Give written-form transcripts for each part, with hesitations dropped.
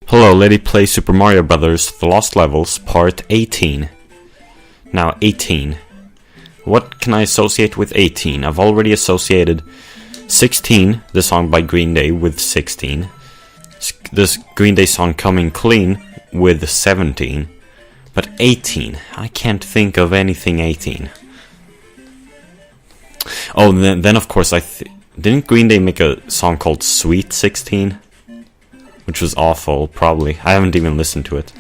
Hello, Lady Play Super Mario Brothers The Lost Levels, Part 18. Now, 18. What can I associate with 18? I've already associated 16, the song by Green Day, with 16. This Green Day song Coming Clean with 17. But 18, I can't think of anything 18. Oh, then of course, didn't Green Day make a song called Sweet 16? Which was awful, probably. I haven't even listened to it.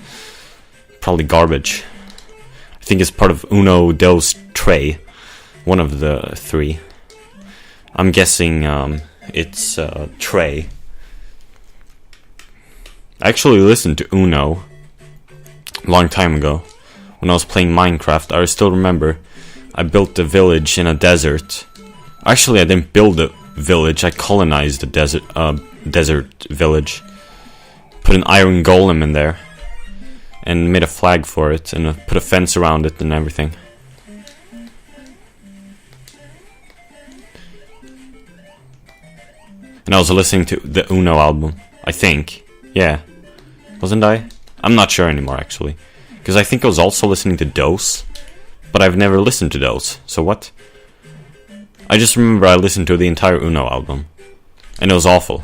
Probably garbage. I think it's part of Uno, Dos, Tre. One of the three. I'm guessing it's Tre. I actually listened to Uno a long time ago. When I was playing Minecraft, I still remember I built a village in a desert. Actually, I didn't build a village, I colonized a desert village. Put an iron golem in there and made a flag for it and put a fence around it and everything. And I was listening to the Uno album, I think. Yeah. Wasn't I? I'm not sure anymore, actually. Because I think I was also listening to Dos, but I've never listened to Dos. So what? I just remember I listened to the entire Uno album, and it was awful.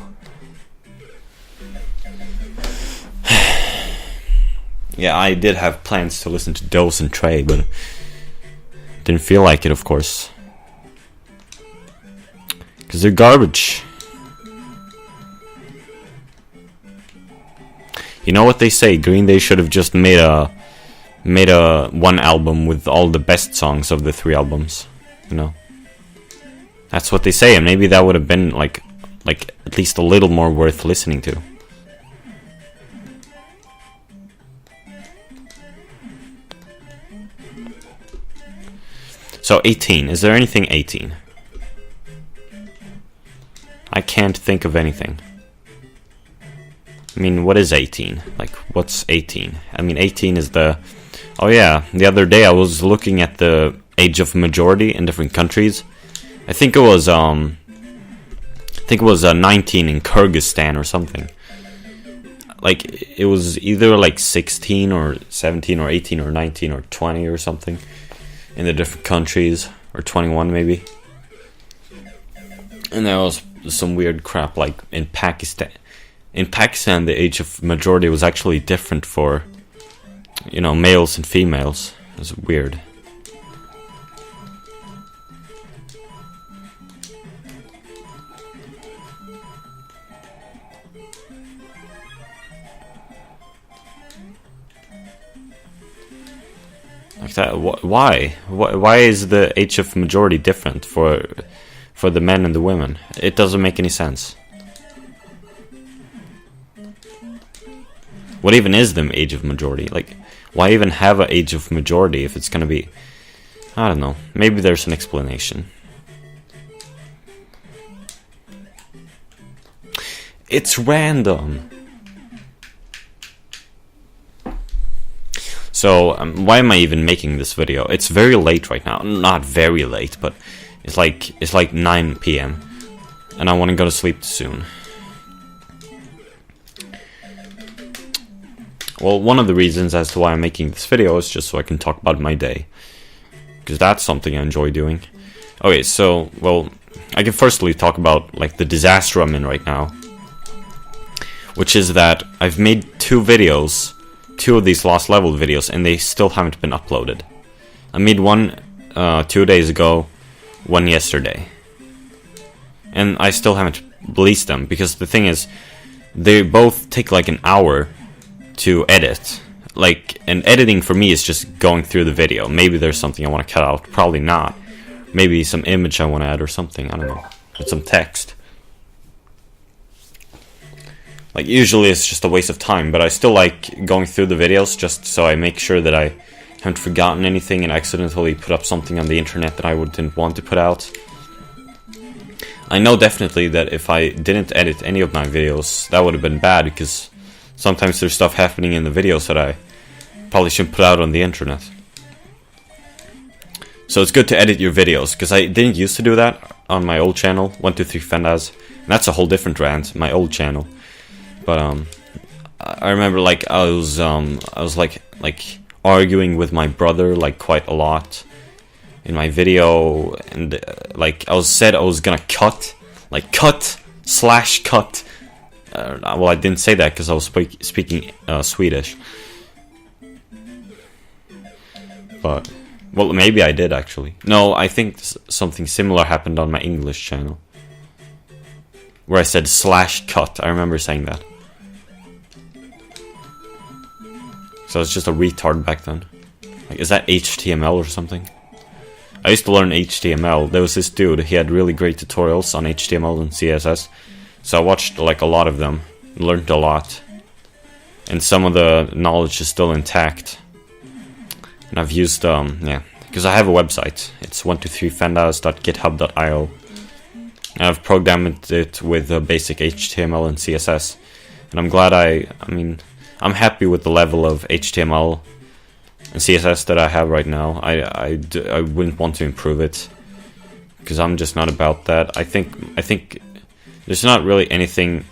Yeah, I did have plans to listen to Dos and Tre, but didn't feel like it, of course. Because they're garbage. You know what they say, Green Day should have just made a one album with all the best songs of the three albums. You know? That's what they say, and maybe that would have been like at least a little more worth listening to. So 18, is there anything 18? I can't think of anything. I mean, what is 18? Like, what's 18? I mean, 18 is the... Oh yeah, the other day I was looking at the age of majority in different countries. I think it was 19 in Kyrgyzstan or something. Like, it was either like 16 or 17 or 18 or 19 or 20 or something. In the different countries, or 21 maybe. And there was some weird crap like in Pakistan. In Pakistan, the age of majority was actually different for, you know, males and females. It was weird. Like that, why? Why is the age of majority different for the men and the women? It doesn't make any sense. What even is the age of majority? Like, why even have an age of majority if it's gonna be... I don't know. Maybe there's an explanation. It's random. So, why am I even making this video? It's very late right now. Not very late, but it's like 9 p.m. And I want to go to sleep soon. Well, one of the reasons as to why I'm making this video is just so I can talk about my day. Because that's something I enjoy doing. Okay, so, well, I can firstly talk about, like, the disaster I'm in right now. Which is that I've made two of these Lost Level videos, and they still haven't been uploaded. I made one 2 days ago, one yesterday. And I still haven't released them, because the thing is, they both take like an hour to edit. Like, and editing for me is just going through the video. Maybe there's something I want to cut out, probably not. Maybe some image I want to add or something, I don't know. Or some text. Like, usually it's just a waste of time, but I still like going through the videos just so I make sure that I haven't forgotten anything and accidentally put up something on the internet that I didn't want to put out. I know definitely that if I didn't edit any of my videos, that would have been bad, because sometimes there's stuff happening in the videos that I probably shouldn't put out on the internet. So it's good to edit your videos, because I didn't used to do that on my old channel, 123 Fendaz. And that's a whole different rant, my old channel. But I remember like I was like arguing with my brother like quite a lot in my video, and like I was gonna cut /cut. Well, I didn't say that because I was speaking Swedish, but well, maybe I did actually. No, I think something similar happened on my English channel where I said /cut. I remember saying that. So I was just a retard back then. Like, is that HTML or something? I used to learn HTML. There was this dude, he had really great tutorials on HTML and CSS. So I watched like a lot of them, learned a lot. And some of the knowledge is still intact. And I've used, yeah, because I have a website. It's 123fandas.github.io. And I've programmed it with basic HTML and CSS. And I'm glad I'm happy with the level of HTML and CSS that I have right now. I wouldn't want to improve it, because I'm just not about that. I think there's not really anything.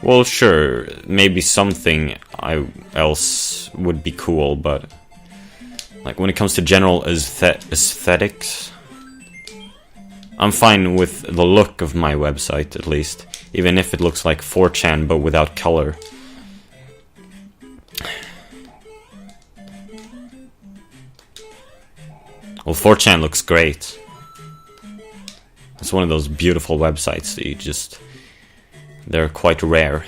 Well, sure, maybe something else would be cool, but like when it comes to general aesthetics, I'm fine with the look of my website, at least, even if it looks like 4chan but without color. Well, 4chan looks great. It's one of those beautiful websites that they're quite rare.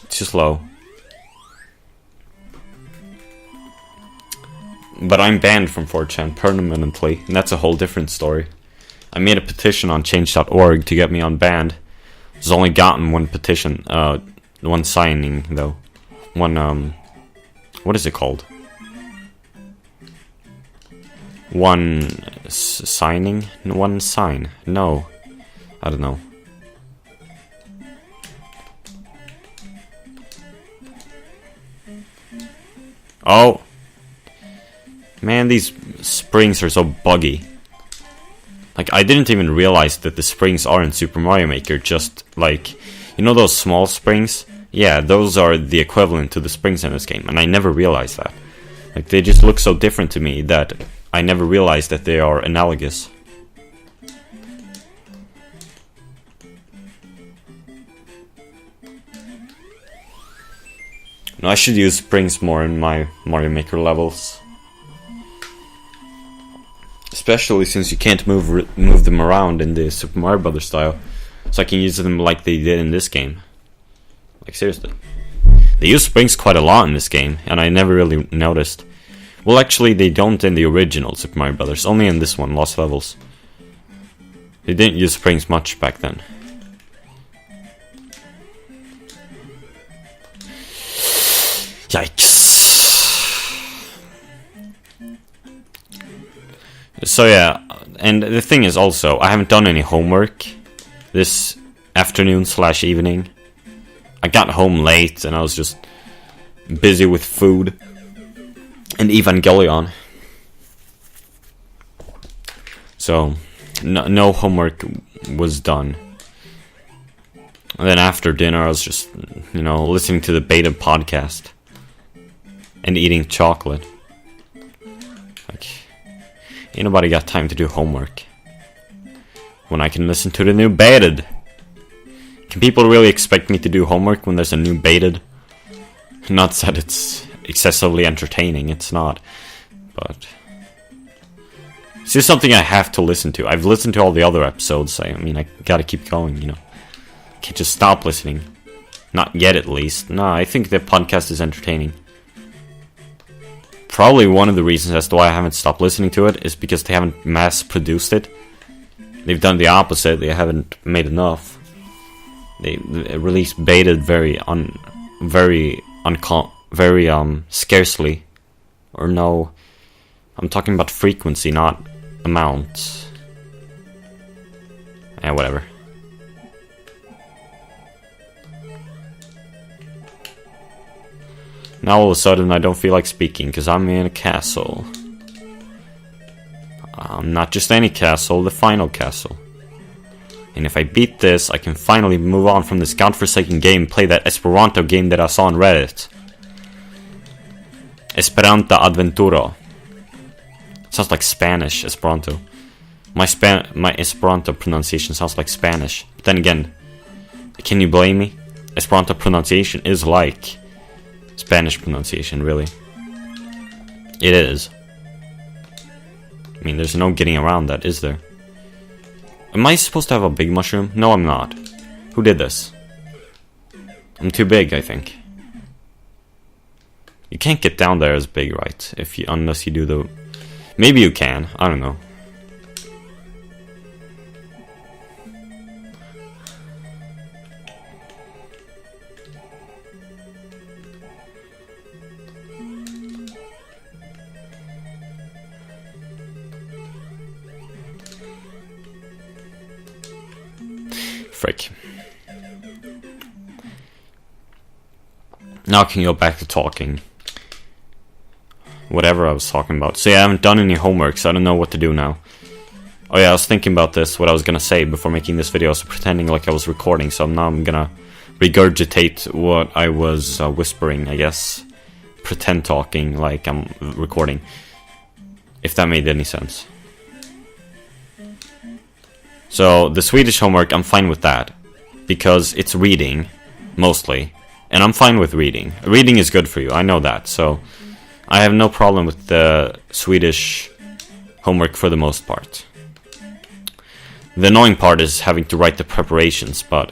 It's just low. But I'm banned from 4chan permanently, and that's a whole different story. I made a petition on change.org to get me unbanned. It's only gotten one petition, one signing though. One, what is it called? One signing? One sign? No. I don't know. Oh! Man, these springs are so buggy. Like, I didn't even realize that the springs are in Super Mario Maker, just like, you know those small springs? Yeah, those are the equivalent to the springs in this game, and I never realized that. Like, they just look so different to me that I never realized that they are analogous. No, I should use springs more in my Mario Maker levels. Especially since you can't move them around in the Super Mario Brothers style. So I can use them like they did in this game. Like, seriously. They use springs quite a lot in this game, and I never really noticed. Well, actually, they don't in the original Super Mario Brothers. Only in this one, Lost Levels. They didn't use springs much back then. Yikes. So yeah, and the thing is also, I haven't done any homework this afternoon/evening. I got home late and I was just busy with food and Evangelion. So, no homework was done. And then after dinner I was just, listening to the Beta podcast. And eating chocolate. Like, ain't nobody got time to do homework when I can listen to the new Baited. Can people really expect me to do homework when there's a new Baited? Not that it's excessively entertaining, it's not. But it's just something I have to listen to. I've listened to all the other episodes. I gotta keep going, Can't just stop listening. Not yet, at least. No, I think the podcast is entertaining. Probably one of the reasons as to why I haven't stopped listening to it is because they haven't mass-produced it. They've done the opposite. They haven't made enough. They released Baited very scarcely. Or no, I'm talking about frequency, not amount. Whatever. Now all of a sudden I don't feel like speaking because I'm in a castle. Not just any castle, the final castle. And if I beat this, I can finally move on from this godforsaken game, play that Esperanto game that I saw on Reddit. Esperanta Adventuro. Sounds like Spanish, Esperanto. My Esperanto pronunciation sounds like Spanish. But then again, can you blame me? Esperanto pronunciation is like Spanish pronunciation, really. It is. I mean, there's no getting around that, is there? Am I supposed to have a big mushroom? No, I'm not. Who did this? I'm too big, I think. You can't get down there as big, right? Unless you do the... Maybe you can. I don't know. Frick. Now I can go back to talking. Whatever I was talking about. So yeah, I haven't done any homework, so I don't know what to do now. Oh yeah, I was thinking about this, what I was gonna say before making this video, so pretending like I was recording, so now I'm gonna regurgitate what I was whispering, I guess. Pretend talking like I'm recording. If that made any sense. So, the Swedish homework, I'm fine with that. Because it's reading, mostly. And I'm fine with reading. Reading is good for you, I know that. So, I have no problem with the Swedish homework for the most part. The annoying part is having to write the preparations, but...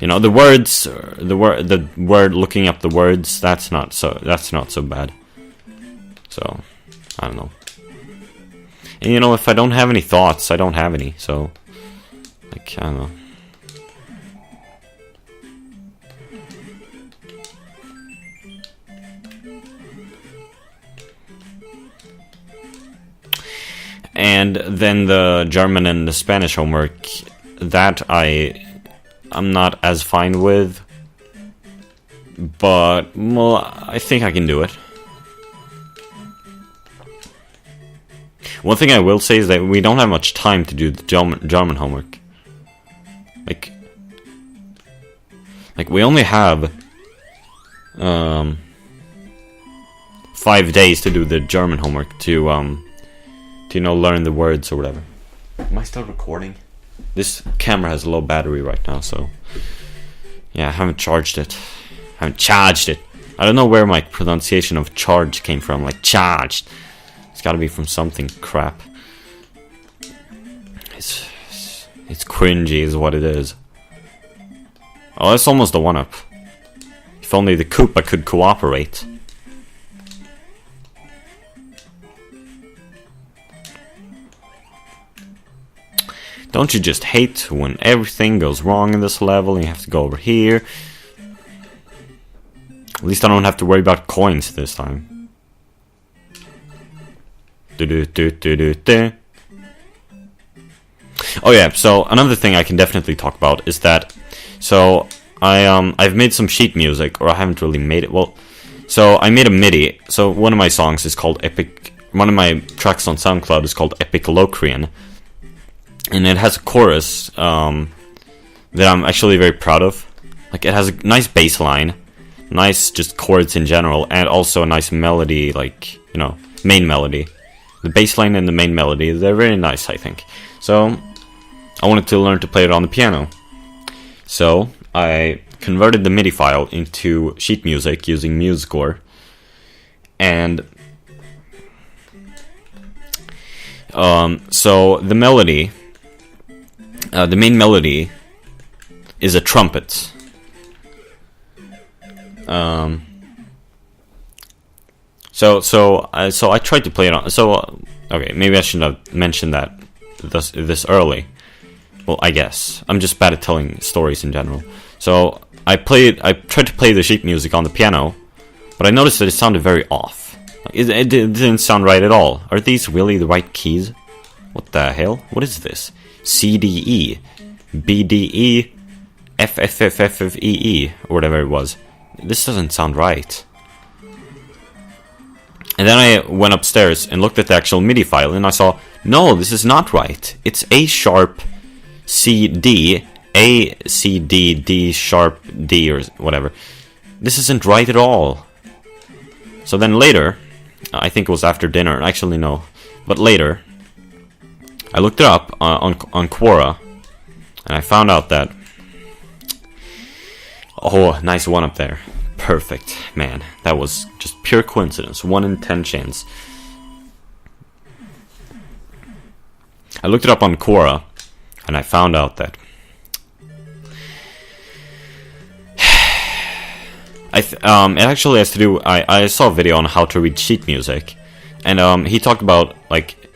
You know, the words, the word looking up the words, that's not so bad. So, I don't know. And you know, if I don't have any thoughts, I don't have any, so... Like, I don't know. And then the German and the Spanish homework, that I'm not as fine with. But, well, I think I can do it. One thing I will say is that we don't have much time to do the German homework. Like we only have 5 days to do the German homework to you know, learn the words or whatever. Am I still recording? This camera has low battery right now, so yeah, I haven't charged it. I don't know where my pronunciation of charge came from, like charged. It's gotta be from something crap. It's cringy is what it is. Oh, that's almost a 1-up. If only the Koopa could cooperate. Don't you just hate when everything goes wrong in this level and you have to go over here? At least I don't have to worry about coins this time. Oh yeah, so another thing I can definitely talk about is that, so I've made some sheet music, or I haven't really made it. Well, so I made a MIDI. So one of my songs is called Epic. One of my tracks on SoundCloud is called Epiclocrian, and it has a chorus that I'm actually very proud of. Like, it has a nice bass line, nice just chords in general, and also a nice melody, like, you know, main melody. The bass line and the main melody, they're very nice, I think. So I wanted to learn to play it on the piano. So I converted the MIDI file into sheet music using MuseScore. And so the melody, the main melody is a trumpet. So I tried to play it on. So okay, maybe I shouldn't have mentioned that this early. Well, I guess I'm just bad at telling stories in general. So I tried to play the sheet music on the piano, but I noticed that it sounded very off. It didn't sound right at all. Are these really the right keys? What the hell? What is this? C D E, B D E, F F F F F E E, or whatever it was. This doesn't sound right. And then I went upstairs and looked at the actual MIDI file, and I saw, no, this is not right. It's A sharp, C, D, A, C, D, D sharp, D, or whatever. This isn't right at all. So then later, I think it was after dinner, actually no, but later, I looked it up on Quora, and I found out that, oh, nice one up there. Perfect, man. That was just pure coincidence. 1 in 10 chance. I looked it up on Quora, and I found out that it actually has to do. I saw a video on how to read sheet music, and he talked about like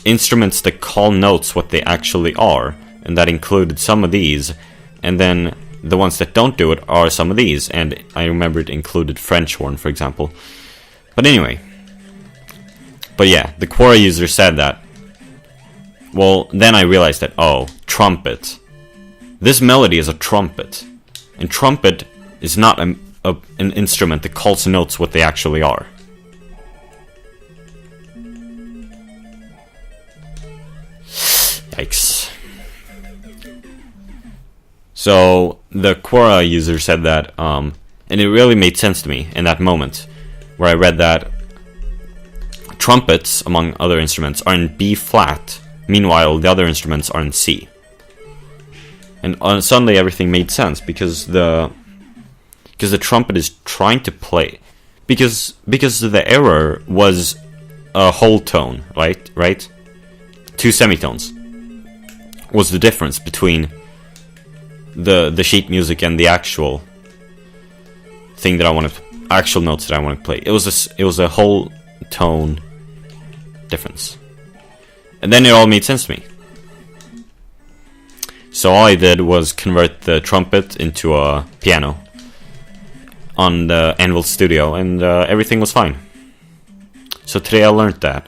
instruments that call notes what they actually are, and that included some of these, and then the ones that don't do it are some of these, and I remember it included French horn, for example. But anyway, yeah, the Quora user said that. Well, then I realized that, oh, trumpet. This melody is a trumpet, and trumpet is not an instrument that calls notes what they actually are. Yikes. So the Quora user said that, and it really made sense to me in that moment, where I read that trumpets, among other instruments, are in B flat, meanwhile the other instruments are in C. And suddenly everything made sense, because the trumpet is trying to play, because the error was a whole tone, right? 2 semitones was the difference between the sheet music and the actual thing that I want to, actual notes that I want to play. It was a whole tone difference, and then it all made sense to me. So all I did was convert the trumpet into a piano on the Anvil Studio, and everything was fine. So today I learned that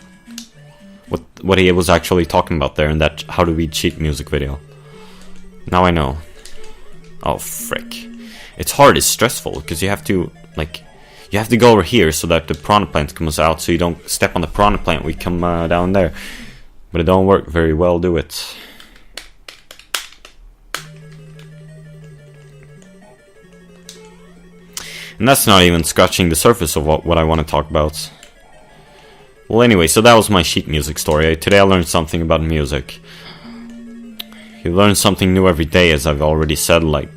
what he was actually talking about there in that how to read sheet music video. Now I know. Oh frick! It's hard. It's stressful because you have to go over here so that the piranha plant comes out, so you don't step on the piranha plant. We come down there, but it don't work very well, do it? And that's not even scratching the surface of what I want to talk about. Well, anyway, so that was my sheet music story. Today I learned something about music. You learn something new every day, as I've already said like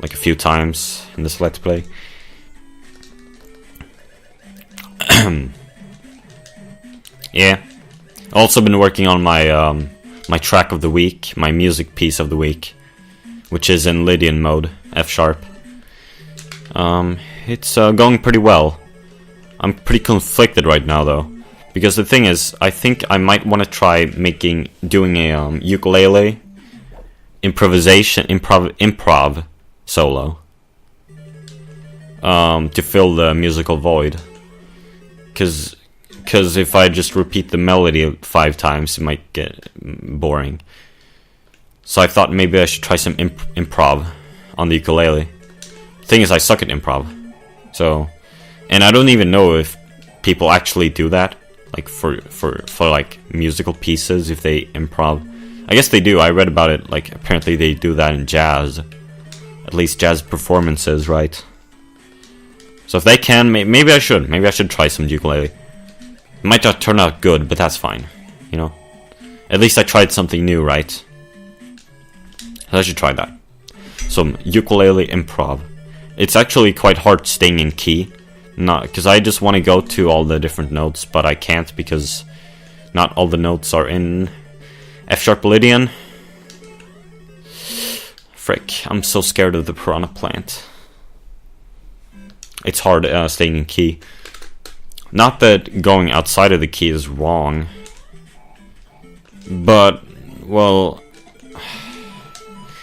a few times in this Let's Play. Yeah. Also been working on my my track of the week, my music piece of the week, which is in Lydian mode, F sharp. It's going pretty well. I'm pretty conflicted right now though, because the thing is, I think I might want to try doing a ukulele improv solo to fill the musical void. Because if I just repeat the melody 5 times, it might get boring. So I thought maybe I should try some improv on the ukulele. Thing is, I suck at improv. So, and I don't even know if people actually do that, like for like musical pieces, if they improv. I guess they do. I read about it. Like apparently they do that in jazz, at least jazz performances, right? So if they can, maybe I should. Maybe I should try some ukulele. It might not turn out good, but that's fine. You know, at least I tried something new, right? So I should try that. Some ukulele improv. It's actually quite hard staying in key, not because I just want to go to all the different notes, but I can't because not all the notes are in F sharp Lydian. Frick, I'm so scared of the piranha plant. It's hard staying in key. Not that going outside of the key is wrong, but, well,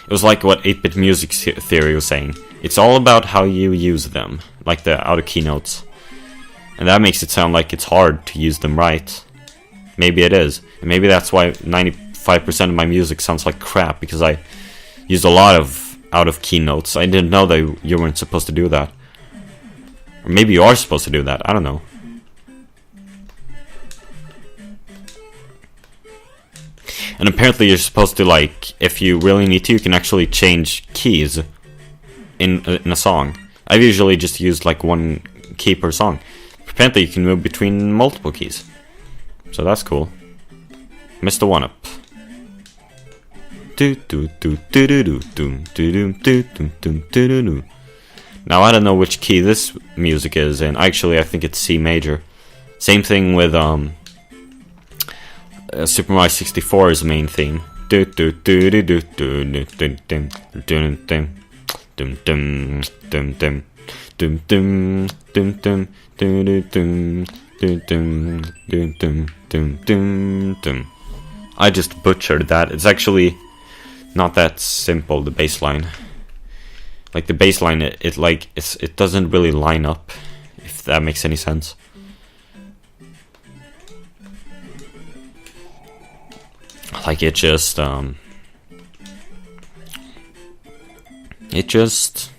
it was like what 8-bit music theory was saying. It's all about how you use them, like the out-of-key notes. And that makes it sound like it's hard to use them right. Maybe it is. And maybe that's why 95% of my music sounds like crap, because I used a lot of out-of-key notes. I didn't know that you weren't supposed to do that. Or maybe you are supposed to do that, I don't know. And apparently you're supposed to, like, if you really need to, you can actually change keys in a song. I've usually just used like one key per song. Apparently you can move between multiple keys. So that's cool. Missed the one up. Now I don't know which key this music is in. Actually, I think it's C major. Same thing with Super Mario 64's main theme. I just butchered that. It's actually not that simple, the bass line. Like the bass line, it doesn't really line up, if that makes any sense. Like it just I it's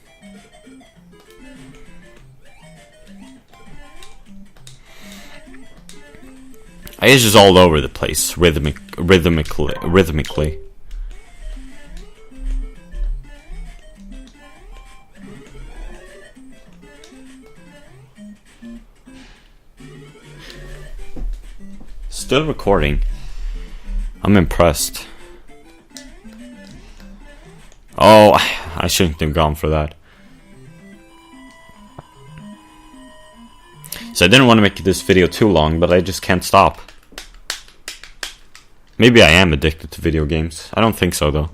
just all over the place, rhythmically. Still recording. I'm impressed. Oh, I shouldn't have gone for that. So I didn't want to make this video too long, but I just can't stop. Maybe I am addicted to video games. I don't think so, though.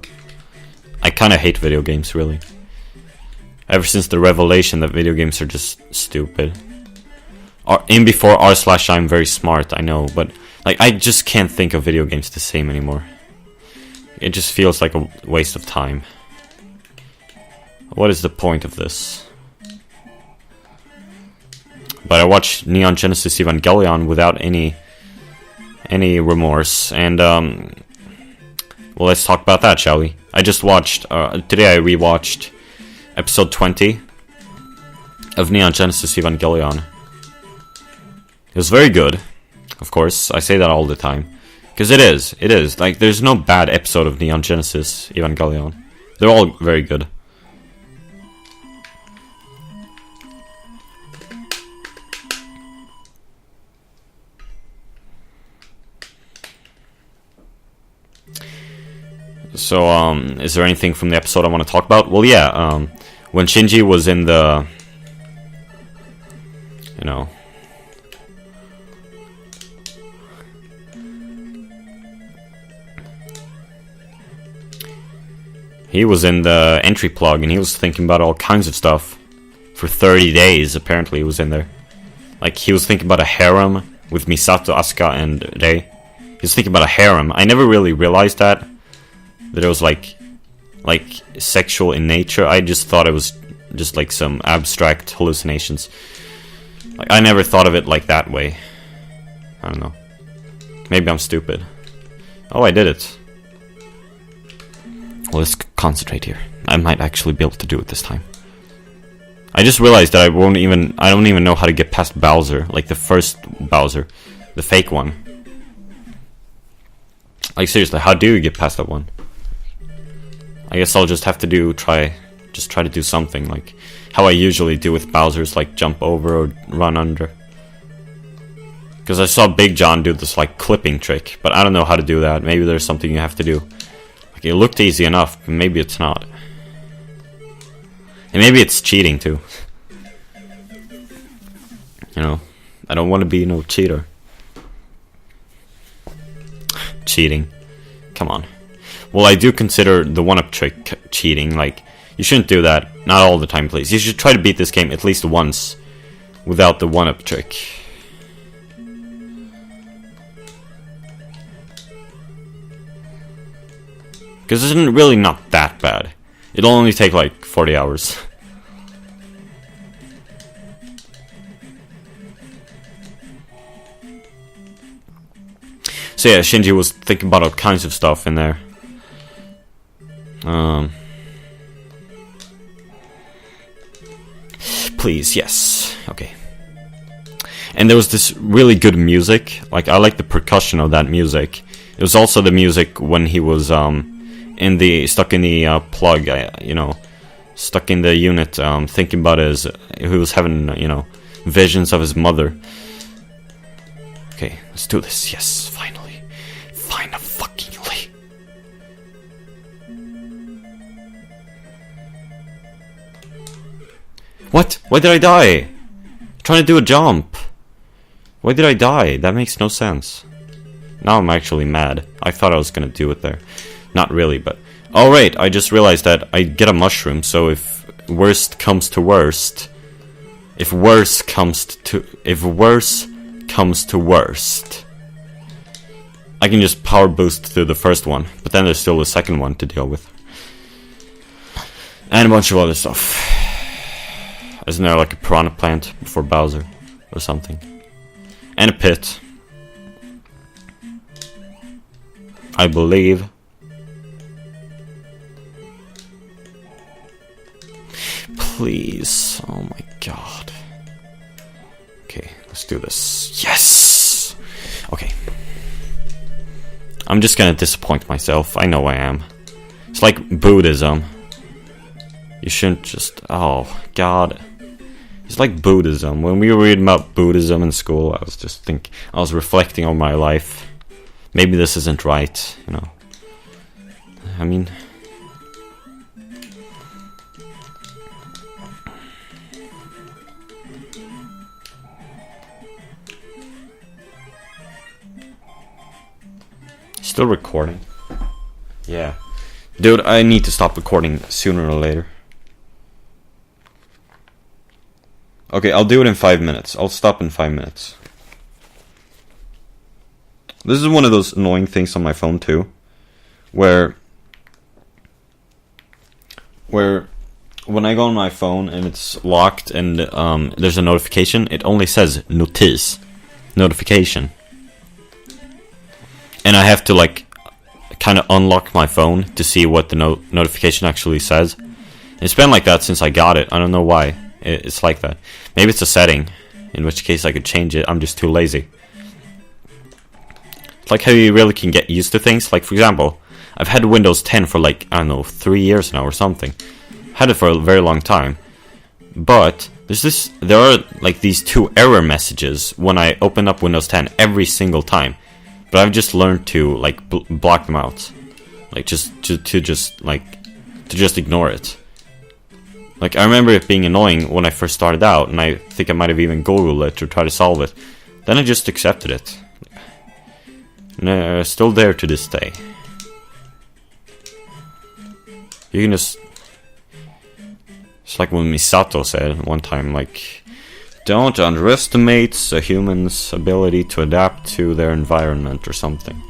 I kind of hate video games, really. Ever since the revelation that video games are just stupid. In before r/I'm very smart, I know, but like I just can't think of video games the same anymore. It just feels like a waste of time. What is the point of this? But I watched Neon Genesis Evangelion without any remorse, and well, let's talk about that, shall we? I just watched today. I rewatched episode 20 of Neon Genesis Evangelion. It was very good, of course. I say that all the time because it is. Like there's no bad episode of Neon Genesis Evangelion. They're all very good. So, is there anything from the episode I want to talk about? Well, yeah, when Shinji was in the, you know, he was in the entry plug and he was thinking about all kinds of stuff for 30 days, apparently he was in there. Like, he was thinking about a harem with Misato, Asuka, and Rei. He was thinking about a harem. I never really realized that it was like sexual in nature. I just thought it was just like some abstract hallucinations. Like I never thought of it like that way. I don't know. Maybe I'm stupid. Oh, I did it. Well, let's concentrate here. I might actually be able to do it this time. I just realized that I don't even know how to get past Bowser, like the first Bowser, the fake one. Like seriously, how do you get past that one? I guess I'll just have to try to do something like how I usually do with Bowser's, like jump over or run under. Because I saw Big John do this like clipping trick, but I don't know how to do that. Maybe there's something you have to do. Like it looked easy enough, but maybe it's not. And maybe it's cheating too. You know, I don't want to be no cheater. Cheating. Come on. Well, I do consider the one-up trick cheating. Like, you shouldn't do that. Not all the time, please. You should try to beat this game at least once without the one-up trick. Because it's really not that bad. It'll only take like 40 hours. So yeah, Shinji was thinking about all kinds of stuff in there. Please, yes. Okay. And there was this really good music. Like, I like the percussion of that music. It was also the music when he was stuck in the plug, stuck in the unit, thinking about he was having, visions of his mother. Okay, let's do this. Yes, finally. Fuckingly. What? Why did I die? I'm trying to do a jump. Why did I die? That makes no sense. Now I'm actually mad. I thought I was gonna do it there. Not really, but... Oh, right, I just realized that I get a mushroom, so if worst comes to worst... If worse comes to worst... I can just power boost through the first one, but then there's still the second one to deal with. And a bunch of other stuff. Isn't there like a piranha plant before Bowser? Or something? And a pit. I believe. Please. Oh my god. Okay, let's do this. Yes! Okay. I'm just gonna disappoint myself. I know I am. It's like Buddhism. You shouldn't just... Oh, god. It's like Buddhism. When we were reading about Buddhism in school, I was reflecting on my life. Maybe this isn't right, I mean... Still recording? Yeah. Dude, I need to stop recording sooner or later. Okay, I'll do it in 5 minutes. I'll stop in 5 minutes. This is one of those annoying things on my phone too, where when I go on my phone and it's locked and there's a notification, it only says notification, and I have to like kind of unlock my phone to see what the notification actually says. It's been like that since I got it. I don't know why it's like that. Maybe it's a setting, in which case I could change it. I'm just too lazy. Like how you really can get used to things. Like for example, I've had Windows 10 for like, I don't know, 3 years now or something. Had it for a very long time. But there are like these 2 error messages when I open up Windows 10 every single time. But I've just learned to like block them out. Like just to ignore it. Like I remember it being annoying when I first started out, and I think I might have even Googled it to try to solve it. Then I just accepted it. No, still there to this day. You can just... It's like when Misato said one time, like, don't underestimate a human's ability to adapt to their environment or something.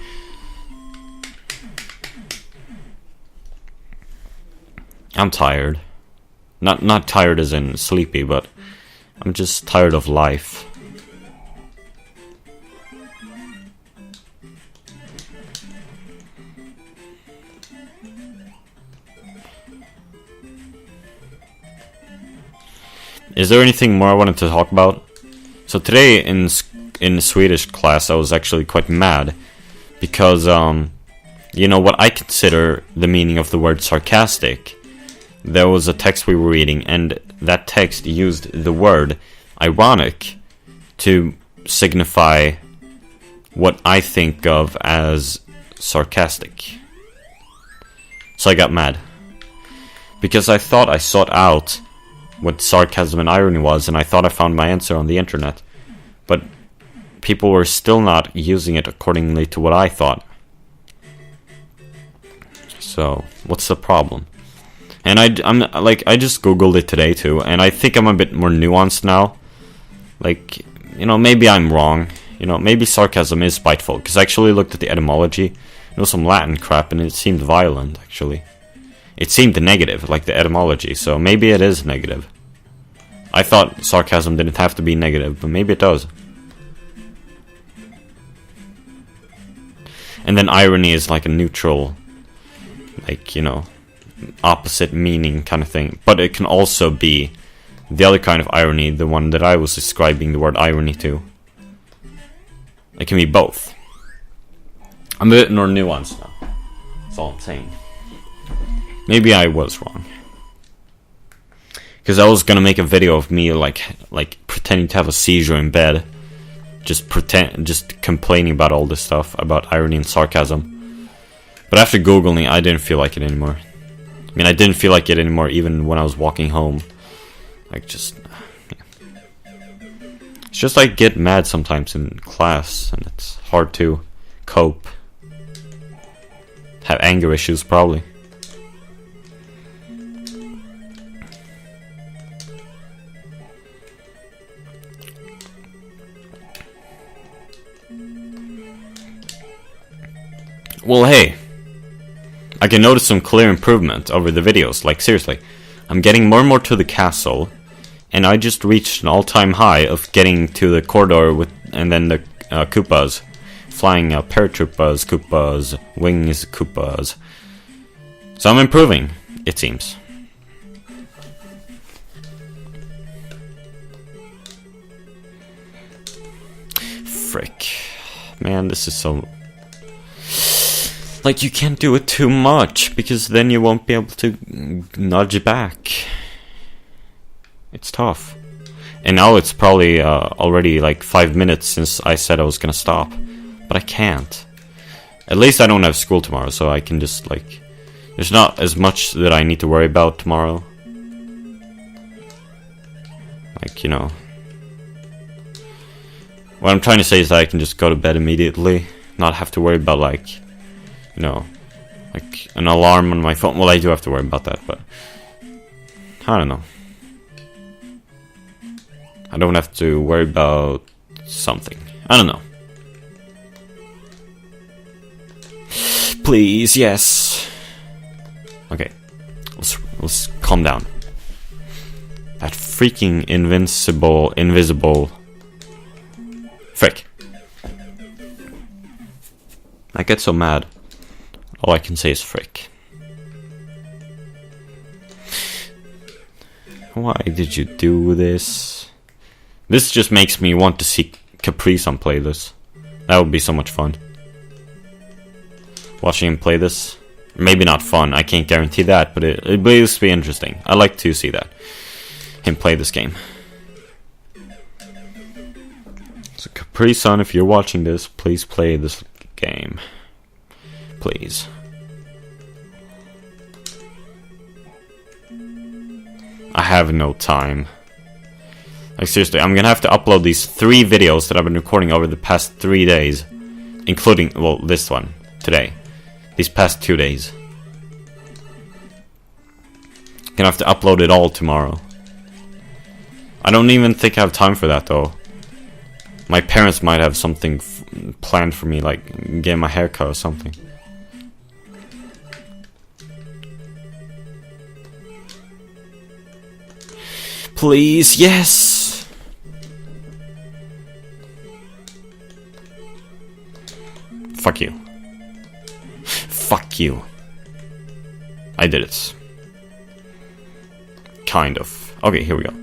I'm tired. Not tired as in sleepy, but I'm just tired of life. Is there anything more I wanted to talk about? So today in Swedish class I was actually quite mad because what I consider the meaning of the word sarcastic. There was a text we were reading, and that text used the word ironic to signify what I think of as sarcastic. So I got mad because I thought I sought out what sarcasm and irony was, and I thought I found my answer on the internet, but people were still not using it accordingly to what I thought. So what's the problem? And I just googled it today too, and I think I'm a bit more nuanced now. Like, maybe I'm wrong. Maybe sarcasm is spiteful, because I actually looked at the etymology. It was some Latin crap, and it seemed violent, actually. It seemed negative, like the etymology, so maybe it is negative. I thought sarcasm didn't have to be negative, but maybe it does. And then irony is like a neutral, like, opposite meaning kind of thing. But it can also be the other kind of irony, the one that I was describing the word irony to. It can be both. I'm a bit more nuanced now. That's all I'm saying. Maybe I was wrong. Because I was gonna make a video of me like pretending to have a seizure in bed. Just complaining about all this stuff, about irony and sarcasm. But after Googling, I didn't feel like it anymore. I mean, I didn't feel like it anymore even when I was walking home. Like, just... yeah. It's just like get mad sometimes in class, and it's hard to cope. Have anger issues, probably. Well, hey, I can notice some clear improvement over the videos. Like, seriously, I'm getting more and more to the castle, and I just reached an all-time high of getting to the corridor with, and then the Koopas, flying paratroopers, Koopas, wings, Koopas. So I'm improving, it seems. Frick, man, this is so. Like, you can't do it too much, because then you won't be able to nudge back. It's tough. And now it's probably already like 5 minutes since I said I was gonna stop. But I can't. At least I don't have school tomorrow, so I can just like... There's not as much that I need to worry about tomorrow. Like, you know... What I'm trying to say is that I can just go to bed immediately. Not have to worry about like... You know, like an alarm on my phone. Well, I do have to worry about that, but I don't know. I don't have to worry about something. I don't know. Please, yes. Okay, let's calm down. That freaking invisible. Frick! I get so mad. All I can say is frick. Why did you do this? This just makes me want to see Kyrgyzstan play this. That would be so much fun. Watching him play this. Maybe not fun, I can't guarantee that, but it will be interesting. I like to see that. Him play this game. So Kyrgyzstan, if you're watching this, please play this game. Please. I have no time. Like, seriously, I'm gonna have to upload these 3 videos that I've been recording over the past 3 days. Including, well, this one, today. These past 2 days. Gonna have to upload it all tomorrow. I don't even think I have time for that, though. My parents might have something planned for me, like getting my hair cut or something. Please, yes! Fuck you. Fuck you. I did it. Kind of. Okay, here we go.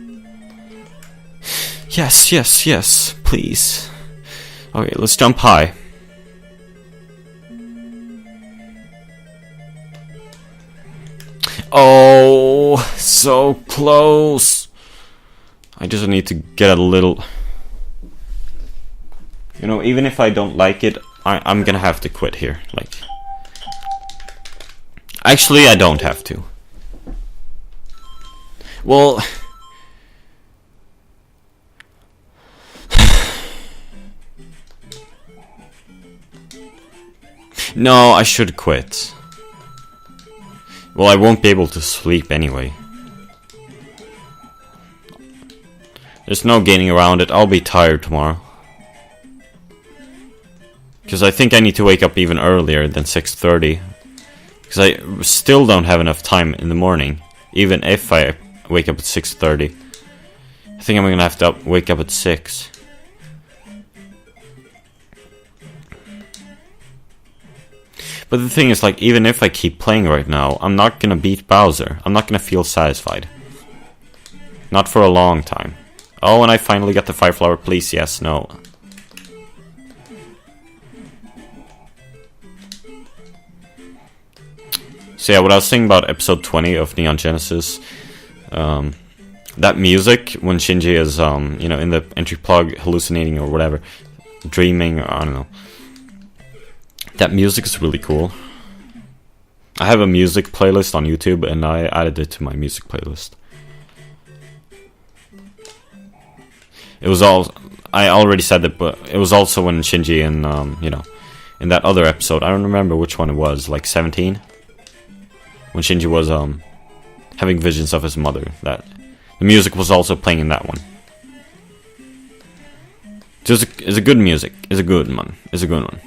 Yes, yes, yes, please. Okay, let's jump high. Oh, so close. I just need to get a little... You know, even if I don't like it, I'm gonna have to quit here. Like... Actually, I don't have to. Well... No, I should quit. Well, I won't be able to sleep anyway. There's no gaining around it. I'll be tired tomorrow. Because I think I need to wake up even earlier than 6:30. Because I still don't have enough time in the morning. Even if I wake up at 6:30. I think I'm gonna have to wake up at 6. But the thing is, like, even if I keep playing right now, I'm not gonna beat Bowser. I'm not gonna feel satisfied. Not for a long time. Oh, and I finally got the fire flower. Please, yes, no. So yeah, what I was saying about episode 20 of Neon Genesis, that music when Shinji is you know, in the entry plug hallucinating or whatever, dreaming, or I don't know. That music is really cool. I have a music playlist on YouTube and I added it to my music playlist. It was all, I already said it, but it was also when Shinji and you know, in that other episode, I don't remember which one it was, like 17, when Shinji was having visions of his mother. That the music was also playing in that one. It's a good music. It's a good one. It's a good one.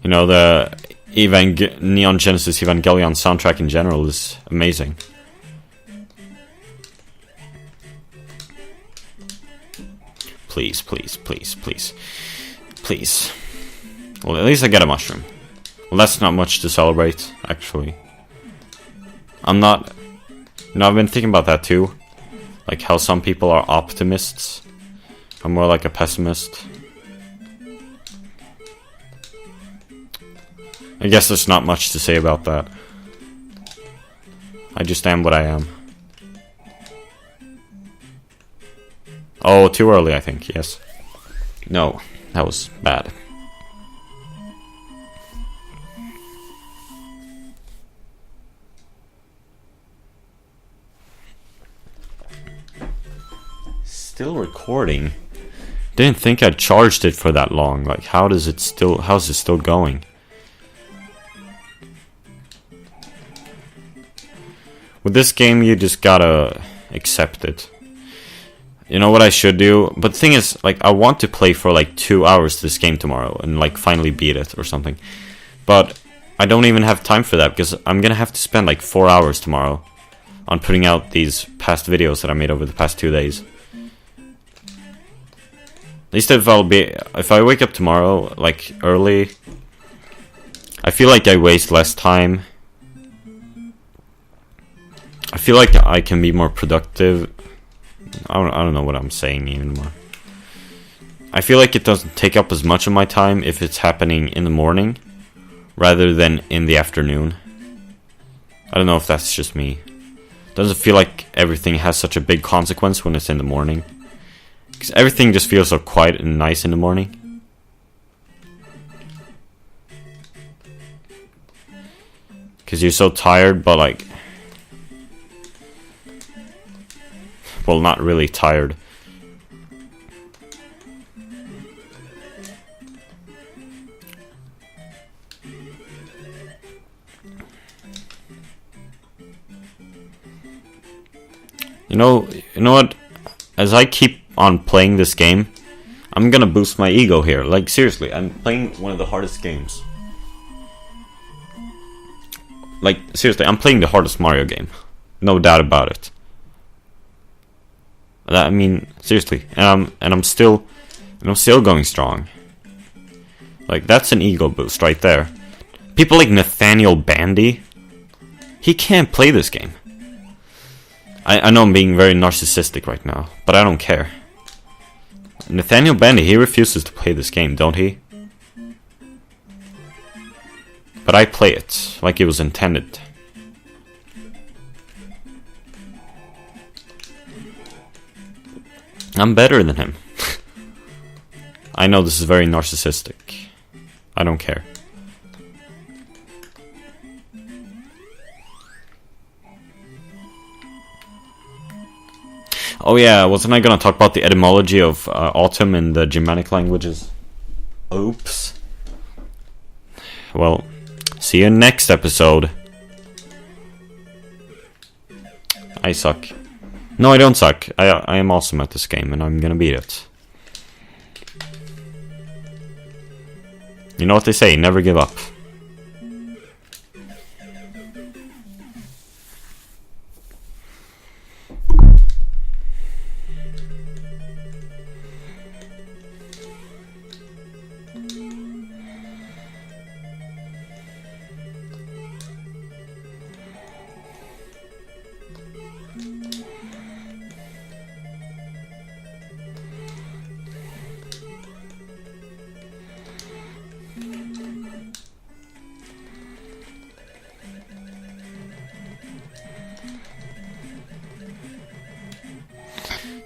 You know, the Neon Genesis Evangelion soundtrack in general is amazing. Please, please, please, please, please. Well, at least I get a mushroom. Well, that's not much to celebrate, actually. I'm not... You know, I've been thinking about that too. Like how some people are optimists. I'm more like a pessimist. I guess there's not much to say about that. I just am what I am. Oh, too early, I think, yes. No, that was bad. Still recording? Didn't think I charged it for that long. Like, how's it still going? With this game, you just gotta accept it. You know what I should do? But the thing is, like, I want to play for like 2 hours this game tomorrow and like finally beat it or something. But I don't even have time for that because I'm gonna have to spend like 4 hours tomorrow on putting out these past videos that I made over the past 2 days. At least if I wake up tomorrow like early, I feel like I waste less time. I feel like I can be more productive. I don't know what I'm saying anymore. I feel like it doesn't take up as much of my time if it's happening in the morning rather than in the afternoon. I don't know if that's just me. Doesn't feel like everything has such a big consequence when it's in the morning. Because everything just feels so quiet and nice in the morning. Because you're so tired, but like... Well, not really tired. You know what? As I keep on playing this game, I'm gonna boost my ego here. Like, seriously, I'm playing one of the hardest games. Like, seriously, I'm playing the hardest Mario game. No doubt about it. I mean, seriously, and I'm still going strong. Like, that's an ego boost right there. People like Nathaniel Bandy, he can't play this game. I know I'm being very narcissistic right now, but I don't care. Nathaniel Bandy, he refuses to play this game, don't he? But I play it like it was intended. I'm better than him. I know this is very narcissistic. I don't care. Oh yeah, wasn't I gonna talk about the etymology of autumn in the Germanic languages? Oops. Well, see you next episode. I suck. No, I don't suck. I am awesome at this game, and I'm gonna beat it. You know what they say, never give up.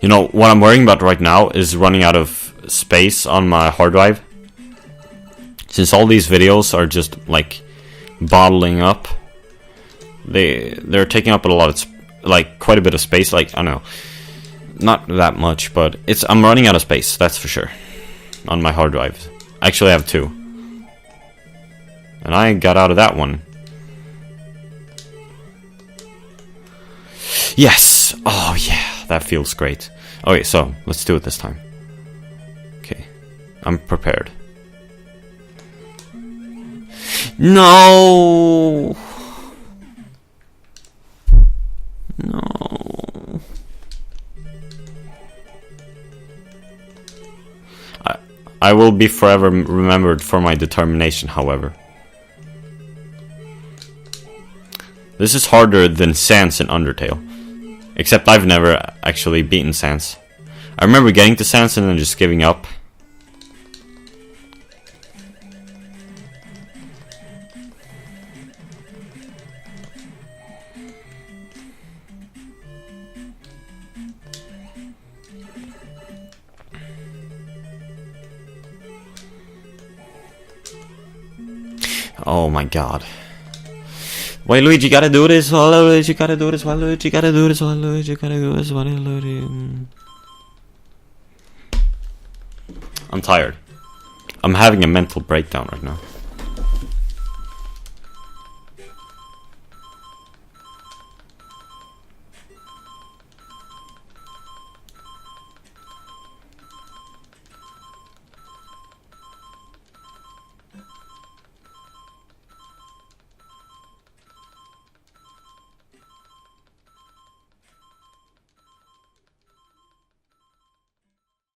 You know, what I'm worrying about right now is running out of space on my hard drive. Since all these videos are just, like, bottling up, they're taking up a lot of, like, quite a bit of space. Like, I don't know, not that much, but I'm running out of space, that's for sure, on my hard drive. Actually, I have 2. And I got out of that one. Yes! Oh, yeah, that feels great. Okay, so, let's do it this time. Okay, I'm prepared. No! No. I will be forever remembered for my determination, however. This is harder than Sans in Undertale. Except I've never actually beaten Sans. I remember getting to Sans and then just giving up. Oh my god. Why Luigi gotta do this? Why Luigi gotta do this? Why Luigi gotta do this? Why Luigi gotta do this? Why Luigi? I'm tired. I'm having a mental breakdown right now.